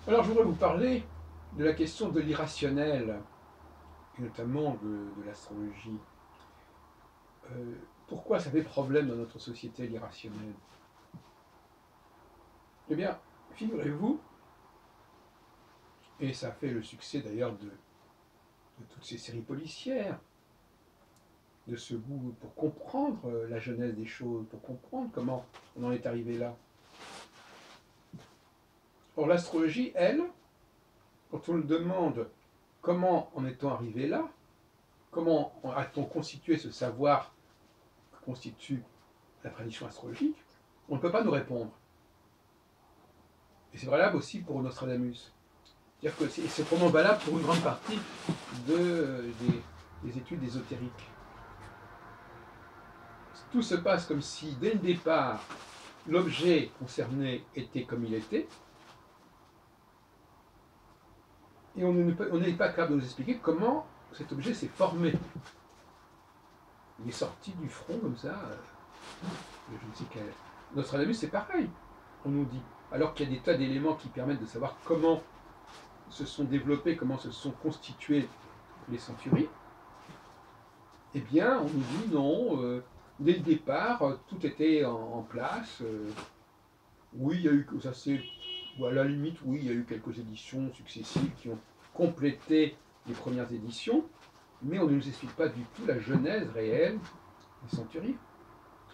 Alors, je voudrais vous parler de la question de l'irrationnel, et notamment de l'astrologie. Pourquoi ça fait problème dans notre société, l'irrationnel? Eh bien, figurez-vous, et ça fait le succès d'ailleurs de toutes ces séries policières, de ce goût pour comprendre la genèse des choses, pour comprendre comment on en est arrivé là. Or, l'astrologie, elle, quand on le demande comment en est-on arrivé là, comment a-t-on constitué ce savoir que constitue la prédiction astrologique, on ne peut pas nous répondre. Et c'est valable aussi pour Nostradamus. C'est-à-dire que c'est probablement valable pour une grande partie des études ésotériques. Tout se passe comme si, dès le départ, l'objet concerné était comme il était, et on n'est pas capable de nous expliquer comment cet objet s'est formé. Il est sorti du front comme ça, je ne sais quel. Nostradamus, c'est pareil, on nous dit. Alors qu'il y a des tas d'éléments qui permettent de savoir comment se sont développés, comment se sont constituées les centuries, eh bien, on nous dit non, dès le départ, tout était en place. Oui, il y a eu, ça c'est, ou à la limite, oui, il y a eu quelques éditions successives qui ont complété les premières éditions, mais on ne nous explique pas du tout la genèse réelle des centuries,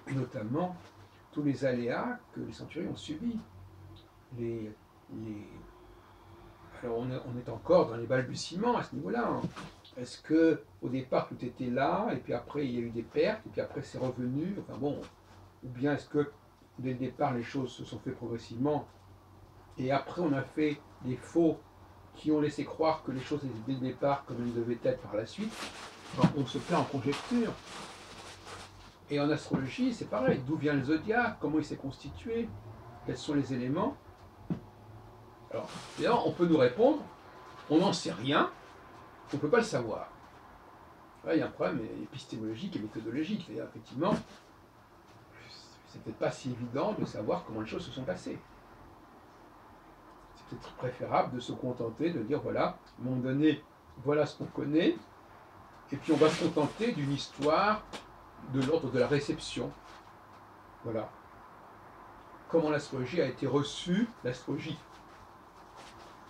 et notamment tous les aléas que les centuries ont subis. Les, les... Alors on est encore dans les balbutiements à ce niveau-là. Hein. Est-ce que au départ tout était là, et puis après il y a eu des pertes, et puis après c'est revenu, enfin bon, ou bien est-ce que dès le départ les choses se sont faites progressivement, et après on a fait des faux qui ont laissé croire que les choses étaient dès le départ comme elles devaient être par la suite, enfin, on se perd en conjecture. Et en astrologie, c'est pareil, d'où vient le zodiaque, comment il s'est constitué, quels sont les éléments. Alors, évidemment, on peut nous répondre, on n'en sait rien, on ne peut pas le savoir. Là, il y a un problème épistémologique et méthodologique. C'est-à-dire, effectivement, c'est peut-être pas si évident de savoir comment les choses se sont passées. C'est peut-être préférable de se contenter de dire, voilà, à un moment donné, voilà ce qu'on connaît, et puis on va se contenter d'une histoire de l'ordre de la réception. Voilà. Comment l'astrologie a été reçue, l'astrologie,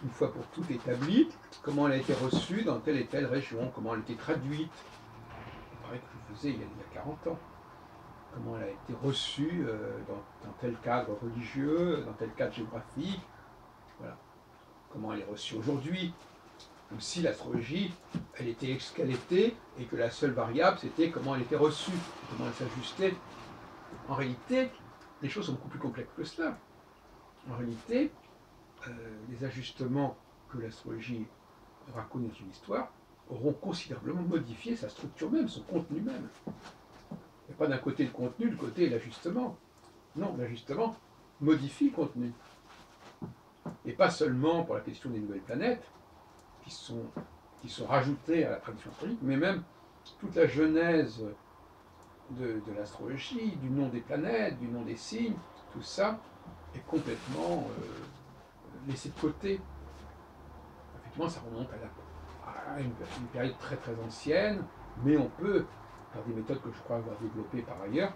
une fois pour toutes établie, comment elle a été reçue dans telle et telle région, comment elle a été traduite. C'est pareil que je faisais il y a 40 ans. Comment elle a été reçue dans tel cadre religieux, dans tel cadre géographique. Voilà. Comment elle est reçue aujourd'hui. Comme si l'astrologie, elle était ce qu'elle était, et que la seule variable, c'était comment elle était reçue, comment elle s'ajustait. En réalité, les choses sont beaucoup plus complexes que cela. En réalité, les ajustements que l'astrologie raconte dans une histoire auront considérablement modifié sa structure même, son contenu même. Il n'y a pas d'un côté le contenu, le côté l'ajustement. Non, l'ajustement modifie le contenu. Et pas seulement pour la question des nouvelles planètes, qui sont rajoutées à la prédiction astrologique, mais même toute la genèse de l'astrologie, du nom des planètes, du nom des signes, tout ça est complètement laissé de côté. Effectivement, ça remonte à une période très très ancienne, mais on peut, par des méthodes que je crois avoir développées par ailleurs,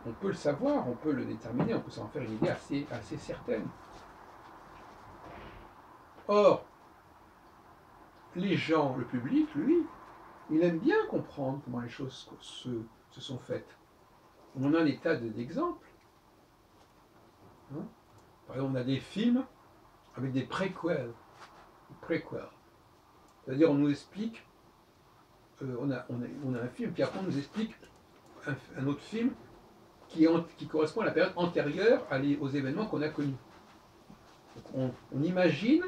on peut le savoir, on peut le déterminer, on peut s'en faire une idée assez certaine. Or, les gens, le public, lui, il aime bien comprendre comment les choses se sont faites. On en a des tas d'exemples. Hein. Par exemple, on a des films avec des préquels. C'est-à-dire, on nous explique, on a un film, puis après on nous explique un autre film qui correspond à la période antérieure aux événements qu'on a connus. Donc on imagine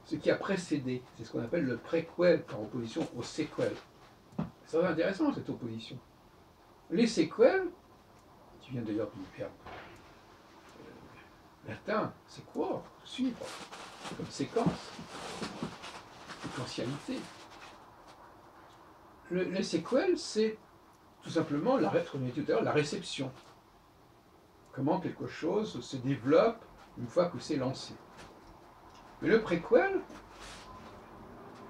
ce qui a précédé. C'est ce qu'on appelle le préquel par opposition au sequel. C'est très intéressant cette opposition. Les séquelles, qui vient d'ailleurs du verbe latin, sequor, suivre, comme séquence, séquentialité. Les séquelles, c'est tout simplement, comme je disais tout à l'heure, la réception. Comment quelque chose se développe une fois que c'est lancé. Mais le préquel,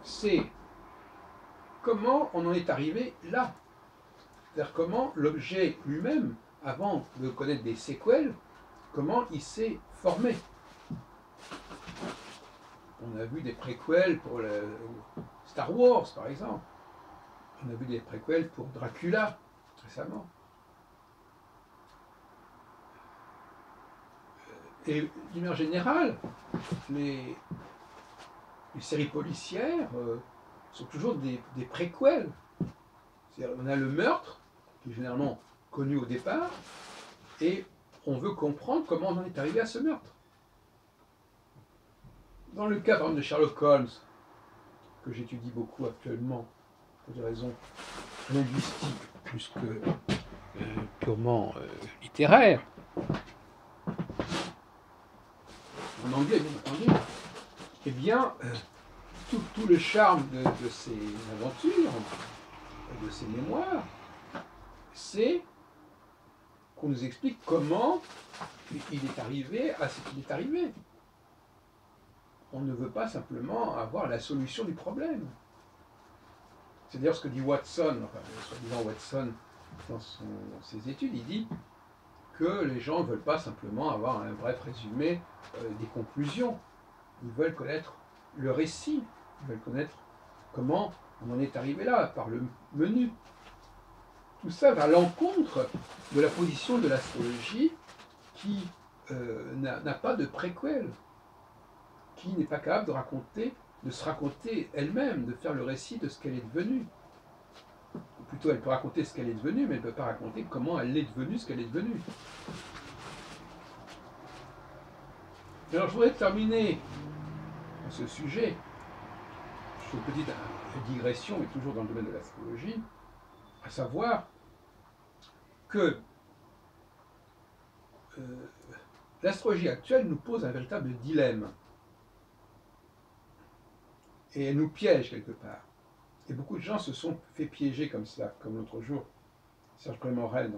c'est comment on en est arrivé là. C'est-à-dire comment l'objet lui-même, avant de connaître des séquelles, comment il s'est formé. On a vu des préquels pour Star Wars, par exemple. On a vu des préquels pour Dracula, récemment. Et d'une manière générale, les séries policières sont toujours des préquels. C'est-à-dire, on a le meurtre, qui est généralement connu au départ, et on veut comprendre comment on en est arrivé à ce meurtre. Dans le cas, par exemple, de Sherlock Holmes, que j'étudie beaucoup actuellement, pour des raisons linguistiques plus que purement littéraires, en anglais bien entendu, eh bien, tout le charme de ces aventures, de ces mémoires, c'est qu'on nous explique comment il est arrivé à ce qu'il est arrivé. On ne veut pas simplement avoir la solution du problème. C'est d'ailleurs ce que dit Watson, enfin, soi-disant Watson, dans ses études, il dit que les gens ne veulent pas simplement avoir un bref résumé des conclusions. Ils veulent connaître le récit, ils veulent connaître comment on en est arrivé là, par le menu. Tout ça va à l'encontre de la position de l'astrologie qui n'a pas de préquel, qui n'est pas capable de se raconter elle-même, de faire le récit de ce qu'elle est devenue. Ou plutôt, elle peut raconter ce qu'elle est devenue, mais elle ne peut pas raconter comment elle est devenue ce qu'elle est devenue. Alors, je voudrais terminer ce sujet, sur une petite digression, mais toujours dans le domaine de l'astrologie, à savoir que l'astrologie actuelle nous pose un véritable dilemme. Et elle nous piège quelque part. Et beaucoup de gens se sont fait piéger comme cela, comme l'autre jour, Serge Morel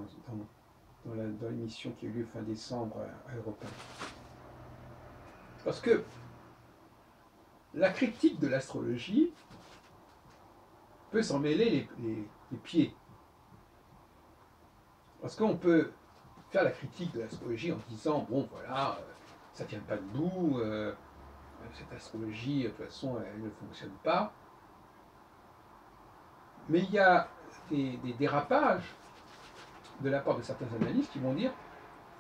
dans l'émission qui a eu lieu fin décembre à Europe 1. Parce que la critique de l'astrologie peut s'en mêler les pieds. Parce qu'on peut faire la critique de l'astrologie en disant, bon voilà, ça ne tient pas debout, cette astrologie, de toute façon, elle ne fonctionne pas. Mais il y a des dérapages de la part de certains analystes qui vont dire,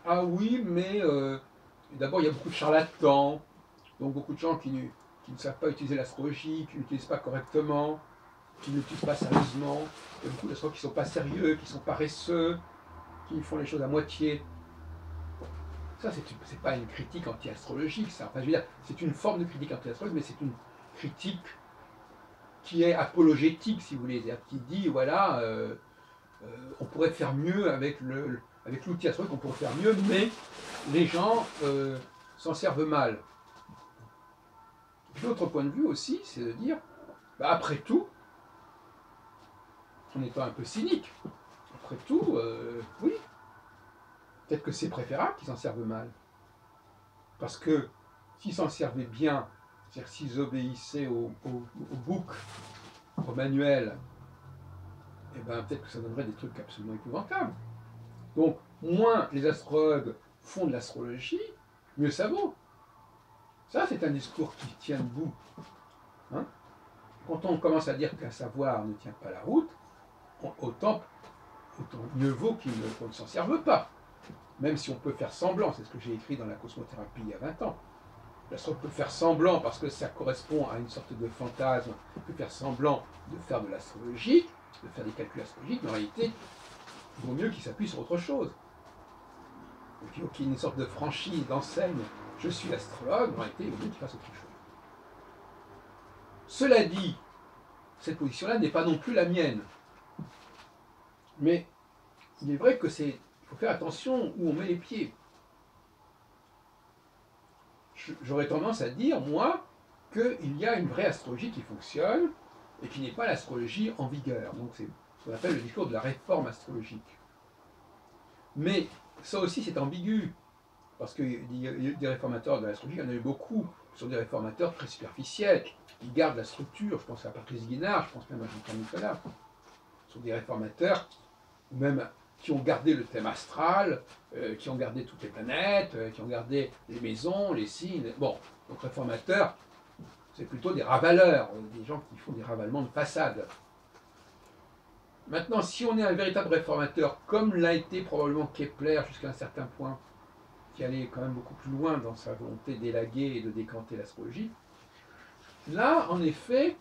ah oui, mais d'abord il y a beaucoup de charlatans, donc beaucoup de gens qui ne savent pas utiliser l'astrologie, qui n'utilisent pas correctement, qui ne l'utilisent pas sérieusement. Il y a beaucoup d'astrologues qui ne sont pas sérieux, qui sont paresseux, qui font les choses à moitié. Ça, c'est pas une critique anti-astrologique, ça. Enfin, je veux dire, c'est une forme de critique anti-astrologique, mais c'est une critique qui est apologétique, si vous voulez, c'est-à-dire qui dit, voilà, on pourrait faire mieux avec l'outil astrologique, on pourrait faire mieux, mais les gens s'en servent mal. Puis l'autre point de vue aussi, c'est de dire, bah, après tout, en étant un peu cynique, après tout, oui, peut-être que c'est préférable qu'ils s'en servent mal. Parce que s'ils s'en servaient bien, c'est-à-dire s'ils obéissaient au book, au manuel, eh ben, peut-être que ça donnerait des trucs absolument épouvantables. Donc, moins les astrologues font de l'astrologie, mieux ça vaut. Ça, c'est un discours qui tient debout. Hein? Quand on commence à dire qu'un savoir ne tient pas la route, autant mieux vaut qu'on ne s'en serve pas. Même si on peut faire semblant, c'est ce que j'ai écrit dans la cosmothérapie il y a 20 ans. L'astrologue peut faire semblant parce que ça correspond à une sorte de fantasme, peut faire semblant de faire de l'astrologie, de faire des calculs astrologiques, mais en réalité, il vaut mieux qu'il s'appuie sur autre chose. Donc, qu'il y ait une sorte de franchise, d'enseigne, je suis astrologue, en réalité, il vaut mieux qu'il fasse autre chose. Cela dit, cette position-là n'est pas non plus la mienne. Mais il est vrai que il faut faire attention où on met les pieds. J'aurais tendance à dire, moi, qu'il y a une vraie astrologie qui fonctionne et qui n'est pas l'astrologie en vigueur. Donc c'est ce qu'on appelle le discours de la réforme astrologique. Mais ça aussi c'est ambigu, Parce que des réformateurs de l'astrologie, il y en a eu beaucoup, qui sont des réformateurs très superficiels, qui gardent la structure. Je pense à Patrice Guinard, je pense même à Jean-Pierre Nicolas. Ce sont des réformateurs, ou même qui ont gardé le thème astral, qui ont gardé toutes les planètes, qui ont gardé les maisons, les signes. Bon, donc réformateurs, c'est plutôt des ravaleurs, des gens qui font des ravalements de façade. Maintenant, si on est un véritable réformateur, comme l'a été probablement Kepler jusqu'à un certain point, qui allait quand même beaucoup plus loin dans sa volonté d'élaguer et de décanter l'astrologie, là, en effet,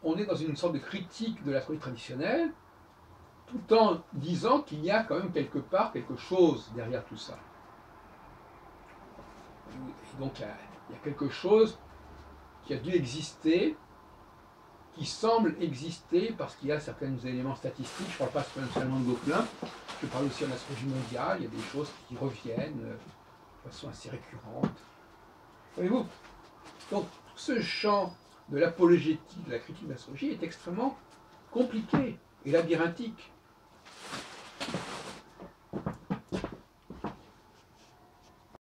on est dans une sorte de critique de l'astrologie traditionnelle, tout en disant qu'il y a quand même quelque part quelque chose derrière tout ça. Et donc, il y a quelque chose qui a dû exister, qui semble exister parce qu'il y a certains éléments statistiques. Je ne parle pas seulement de Gauquelin, je parle aussi en astrologie mondiale, il y a des choses qui reviennent de façon assez récurrente. Voyez-vous? Donc, tout ce champ de l'apologétique, de la critique de l'astrologie est extrêmement compliqué et labyrinthique.